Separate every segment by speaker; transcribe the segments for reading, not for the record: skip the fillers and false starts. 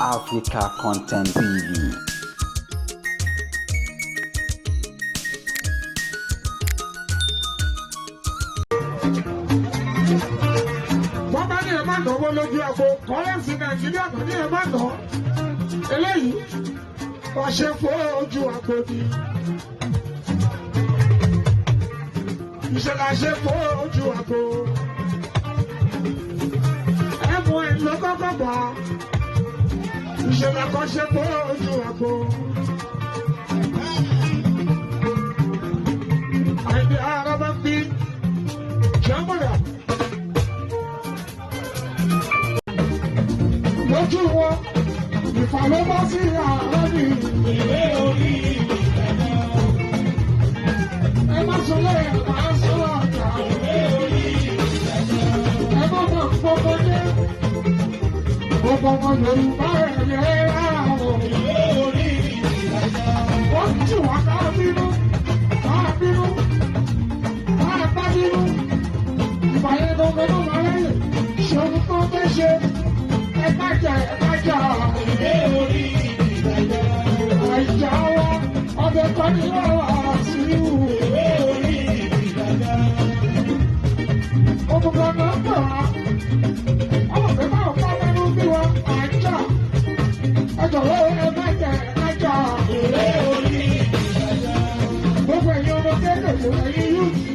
Speaker 1: Africa Content TV.
Speaker 2: Bọ́bá ní ẹ̀ má náwó lójú àgbo, kọ́rẹ́ǹsì Nàìjíríà kò ní ẹ̀ má ná. Eléyìí, wọ́n ṣe fojú àgbo ni. Ìṣẹ̀lẹ̀ ṣe fojú àgbo. Ẹ̀mú ẹ̀ ló kọ́kọ́ bọ̀. Ìṣẹ̀lẹ̀ kan ṣe fojú àgbo. Àìdí ara bá ń bí. Jọ́mọ̀dà. Lójú wọn, ìfàlọ́bọ́ sí àárọ̀ ní ìwé orí ìgbẹ̀dọ̀. Ẹ má sọlẹ̀ ẹ̀ máa sọ ọ̀tà ìwé orí ìgbẹ̀dọ̀. Ẹ má mọ̀ gbogbo dé. Gbogbo ọmọ Yorùbá ẹ̀yẹ àwọn ìwé orí ìgbẹ̀dọ̀. Wọ́n ti wà ká bínú, ká bínú, ká bá bínú. Ìbàyẹ̀ gbogbo ló máa lẹ́yìn. Ṣé ohun tó fẹ́ ṣe? Ẹ má jà ìwé orí ìgbẹ̀dọ̀. Àìjà wa ọbẹ̀ kan ní wàhálà sí ìwé orí ìgbẹ̀dọ̀. Òmùgọ̀ náà pè wá. Ọmọ mi máa ń fọ́ mẹ́nu bí wa. Àìjà. Ẹ jọ̀wọ́ ẹ má jà ìwé orí ìgbẹ̀dọ̀. Gbogbo ẹ̀yin ọmọ kéékèèké ẹ̀yin yúùtì.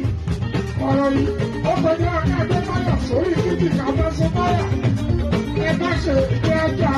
Speaker 2: Ọ̀rọ̀ yìí ó kọjá ní Adébáyọ̀ sórí títì ká fẹ́ sọ báyà. Ẹ má ṣe ìgbé ẹja.